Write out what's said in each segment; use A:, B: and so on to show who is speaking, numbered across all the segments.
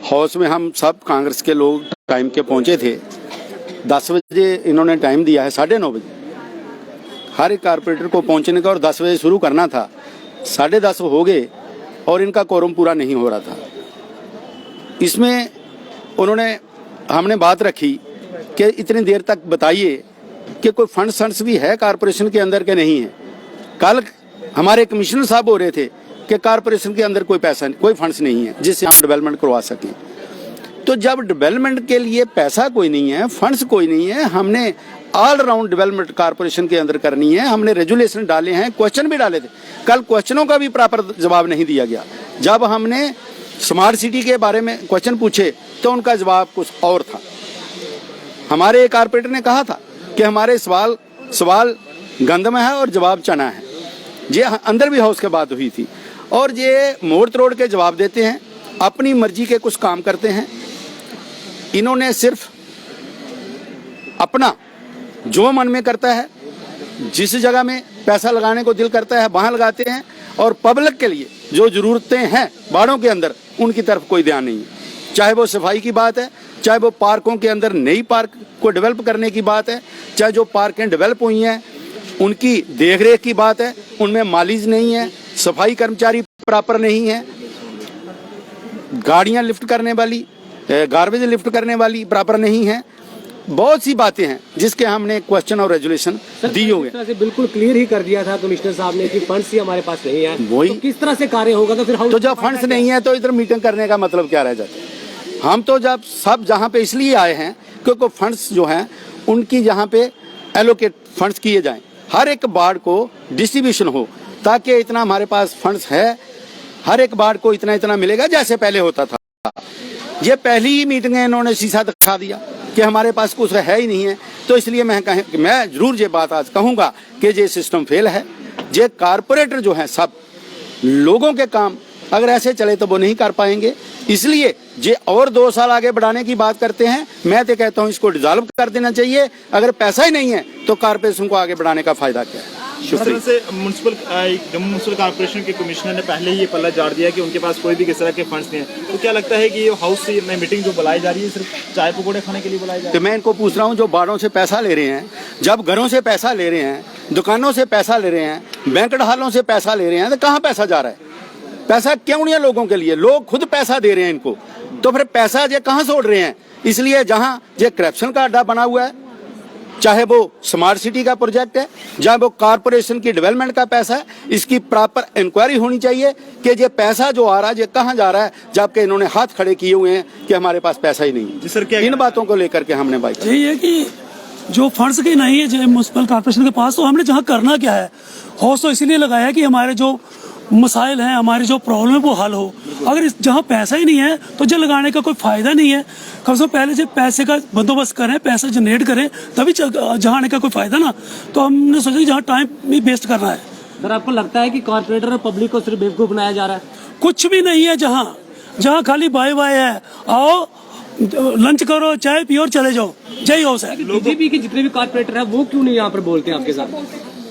A: House में हम सब कांग्रेस के लोग टाइम के पहुंचे थे। 10 बजे इन्होंने टाइम दिया है, 9:30 बजे हर एक कारपोरेटर को पहुंचने का, और 10 बजे शुरू करना था। 10:30 हो गए और इनका कोरम पूरा नहीं हो रहा था। इसमें हमने बात रखी कि इतनी देर तक बताइए कि कोई फंड्स भी है कारपोरेशन के अंदर के नहीं है। कल हमारे कमिश्नर साहब बोल रहे थे कि कारपोरेशन के अंदर कोई पैसा, कोई फंड्स नहीं है जिससे हम डेवलपमेंट करवा सकें। तो जब डेवलपमेंट के लिए पैसा कोई नहीं है, फंड्स कोई नहीं है, हमने ऑल राउंड डेवलपमेंट कारपोरेशन के अंदर करनी है। हमने रेजुलेशन डाले हैं, क्वेश्चन भी डाले थे। कल क्वेश्चनों का भी प्रॉपर जवाब नहीं दिया गया। जब हमने स्मार्ट सिटी के बारे में क्वेश्चन पूछे तो उनका जवाब कुछ और था। हमारे एक कारपोरेटर ने कहा था कि हमारे सवाल गंदम है और जवाब चना है। ये अंदर भी हाउस के बात हुई थी। और ये मोड़ तोड़ के जवाब देते हैं, अपनी मर्जी के कुछ काम करते हैं। इन्होंने सिर्फ अपना जो मन में करता है, जिस जगह में पैसा लगाने को दिल करता है वहां लगाते हैं, और पब्लिक के लिए जो जरूरतें हैं वार्डों के अंदर उनकी तरफ कोई ध्यान नहीं है। चाहे वो सफाई की बात है, चाहे वो पार्कों के अंदर नई पार्क को डेवलप करने की बात है, चाहे जो पार्कें डेवलप हुई हैं उनकी देखरेख की बात है, उनमें मालीज नहीं है, सफाई कर्मचारी प्रॉपर नहीं है, गाड़ियां लिफ्ट करने वाली, गार्बेज लिफ्ट करने वाली प्रॉपर नहीं है। बहुत सी बातें हैं जिसके हमने क्वेश्चन और रेजुलेशन दी होंगे।
B: बिल्कुल क्लियर ही कर दिया था कमिश्नर साहब ने कि फंड्स ही हमारे पास नहीं है।
A: वही
B: तो किस तरह से कार्य होगा? तो फिर
A: तो जब फंड्स नहीं है तो इधर मीटिंग करने का मतलब क्या रह जाता है? हम तो जब सब जहाँ पे इसलिए आए हैं क्योंकि फंड्स जो हैं उनकी जहाँ पे एलोकेट फंड्स किए जाएं, हर एक वार्ड को डिस्ट्रीब्यूशन हो, ताकि इतना हमारे पास फंड्स है, हर एक वार्ड को इतना इतना मिलेगा जैसे पहले होता था। ये पहली ही मीटिंग है, इन्होंने शीशा दिखा दिया कि हमारे पास कुछ है ही नहीं है। तो इसलिए मैं जरूर ये बात आज कहूंगा कि ये सिस्टम फेल है। ये कारपोरेटर जो है सब लोगों के काम अगर ऐसे चले तो वो नहीं कर पाएंगे। इसलिए ये और 2 साल आगे बढ़ाने की बात करते हैं। मैं तो कहता हूँ इसको डिसॉल्व कर देना चाहिए। अगर पैसा ही नहीं है तो कारपोरेशन को आगे बढ़ाने का फायदा क्या है?
C: शुक्रिया। से जम्मू म्युनिसिपल कॉर्पोरेशन के कमिश्नर ने पहले ही ये पल्ला झाड़ दिया कि उनके पास कोई भी किस तरह के फंड्स नहीं है। तो क्या लगता है कि ये हाउस में मीटिंग जो बुलाई जा रही है सिर्फ चाय पकौड़े खाने के लिए बुलाई जा रही है?
A: तो मैं इनको पूछ रहा हूँ, जो बाड़ों से पैसा ले रहे हैं, जब घरों से पैसा ले रहे हैं, दुकानों से पैसा ले रहे हैं, बैंकट हॉलों से पैसा ले रहे हैं, तो कहाँ पैसा जा रहा है? पैसा क्यों नहीं है लोगों के लिए? लोग खुद पैसा दे रहे हैं इनको, तो फिर पैसा ये कहाँ से उड़ रहे हैं? इसलिए जहाँ ये करप्शन का अड्डा बना हुआ है, चाहे वो स्मार्ट सिटी का प्रोजेक्ट है, चाहे वो कारपोरेशन की डेवलपमेंट का पैसा है, इसकी प्रॉपर इंक्वायरी होनी चाहिए कि ये पैसा जो आ रहा है ये कहाँ जा रहा है, जबकि इन्होंने हाथ खड़े किए हुए हैं कि हमारे पास पैसा ही नहीं है। इन बातों को लेकर के हमने बात
D: यही है कि जो फंड्स की नहीं है म्युनिसिपल कॉर्पोरेशन के पास, तो हमने जहाँ करना क्या है, हाउस तो इसीलिए लगाया कि हमारे जो मसाइल हैं, हमारी जो प्रॉब्लम है वो हल हो। अगर जहाँ पैसा ही नहीं है तो जो लगाने का कोई फायदा नहीं है। कम से कम पहले जब पैसे का बंदोबस्त करें, पैसा जनरेट करें, तभी जहाँ आने का कोई फायदा ना। तो हमने सोचा कि जहाँ टाइम भी वेस्ट करना है।
B: सर आपको लगता है कि कॉर्पोरेटर और पब्लिक को सिर्फ बेवकूफ बनाया जा रहा है?
D: कुछ भी नहीं है। जहाँ खाली बाय बाय है, आओ लंच करो, चाय पियो और चले जाओ, जय हाउस है।
B: बीजेपी के जितने भी कॉर्पोरेटर है वो क्यों नहीं यहाँ पर बोलते हैं आपके साथ?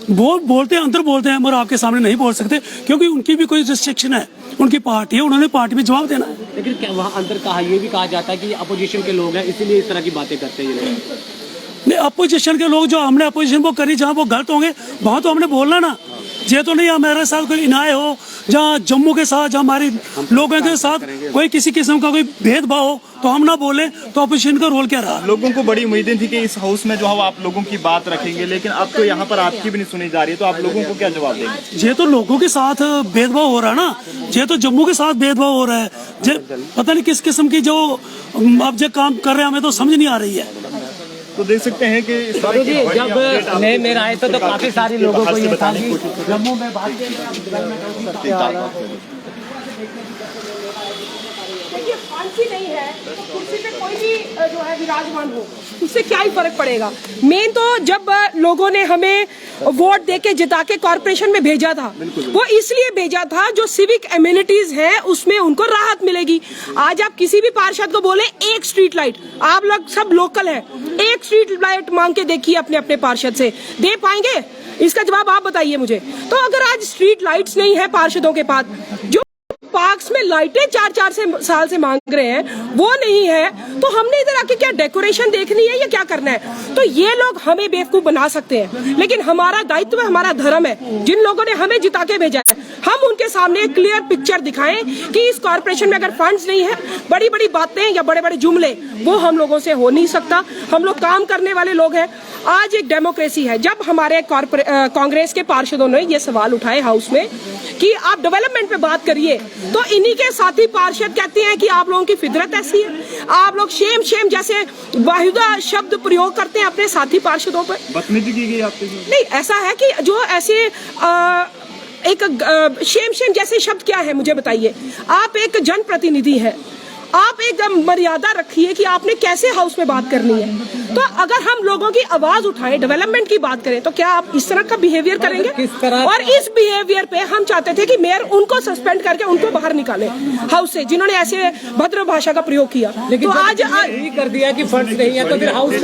D: वो बोलते हैं, अंदर बोलते हैं, मगर आपके सामने नहीं बोल सकते क्योंकि उनकी भी कोई रिस्ट्रिक्शन है। उनकी पार्टी है, उन्होंने पार्टी में जवाब देना है।
B: लेकिन क्या वहाँ अंदर कहा ये भी कहा जाता है कि अपोजिशन के लोग हैं इसीलिए इस तरह की बातें करते हैं ये लोग?
D: नहीं, अपोजिशन के लोग जो हमने अपोजिशन को करी, जहाँ वो गलत होंगे वहाँ तो हमने बोलना ना। ये तो नहीं हमारे साथ कोई अन्याय हो, जहाँ जम्मू के साथ, जहाँ हमारे लोगों के साथ कोई किसी किस्म का कोई भेदभाव हो तो हम ना बोले। तो अपोजिशन का रोल क्या रहा?
C: लोगों को बड़ी उम्मीदें थी कि इस हाउस में जो है आप लोगों की बात रखेंगे, लेकिन अब तो यहाँ पर आपकी भी नहीं सुनी जा रही है। तो आप लोगों को क्या जवाब देंगे?
D: ये तो लोगों के साथ भेदभाव हो रहा है ना। ये तो जम्मू के साथ भेदभाव हो रहा है। पता नहीं किस किस्म की जो अब जो काम कर रहे हैं, हमें तो समझ नहीं आ रही है।
C: तो देख सकते हैं कि
B: जब नए मेयर आए थे तो काफी सारे लोगों को ये था कि जम्मू में
E: फांसी नहीं है तो कुर्सी पे कोई भी जो है विराजमान हो, उससे क्या ही फर्क पड़ेगा। मेन तो जब लोगों ने हमें वोट देके जिता के कॉर्पोरेशन में भेजा था, वो इसलिए भेजा था जो सिविक एमिनिटीज हैं उसमें उनको राहत मिलेगी। आज आप किसी भी पार्षद को बोले एक स्ट्रीट लाइट, आप लोग सब लोकल है, एक स्ट्रीट लाइट मांग के देखिए अपने अपने पार्षद से, दे पाएंगे? इसका जवाब आप बताइए मुझे। तो अगर आज स्ट्रीट लाइट्स नहीं है पार्षदों के पास, जो पार्क्स में लाइटें 4-4 साल से मांग रहे हैं वो नहीं है, तो हमने इधर आके क्या डेकोरेशन देखनी है या क्या करना है? तो ये लोग हमें बेवकूफ बना सकते हैं, लेकिन हमारा दायित्व है, हमारा धर्म है, जिन लोगों ने हमें जिता के भेजा है हम उनके सामने एक क्लियर पिक्चर दिखाएं कि इस कॉर्पोरेशन में अगर फंड्स नहीं है, बड़ी बड़ी बातें या बड़े बड़े जुमले वो हम लोगों से हो नहीं सकता। हम लोग काम करने वाले लोग हैं। आज एक डेमोक्रेसी है। जब हमारे कांग्रेस के पार्षदों ने ये सवाल उठाए हाउस में कि आप डेवलपमेंट पे बात करिए, तो इन्हीं के साथी पार्षद कहते हैं कि आप लोगों की फितरत ऐसी है, आप लोग शेम शेम जैसे वाहिदा शब्द प्रयोग करते हैं अपने साथी पार्षदों पर।
C: बदतमीजी की गई आपके?
E: नहीं, ऐसा है कि जो ऐसे एक शेम शेम जैसे शब्द क्या है मुझे बताइए। आप एक जनप्रतिनिधि हैं, आप एकदम मर्यादा रखिए कि आपने कैसे हाउस में बात करनी है। तो अगर हम लोगों की आवाज उठाएं, डेवलपमेंट की बात करें, तो क्या आप इस तरह का बिहेवियर करेंगे? और इस बिहेवियर पे हम चाहते थे कि मेयर उनको सस्पेंड करके उनको बाहर निकाले हाउस से, जिन्होंने ऐसे भद्र भाषा का प्रयोग किया।
B: लेकिन
E: तो आज
B: कर दिया कि फंड्स नहीं है, तो फिर हाउस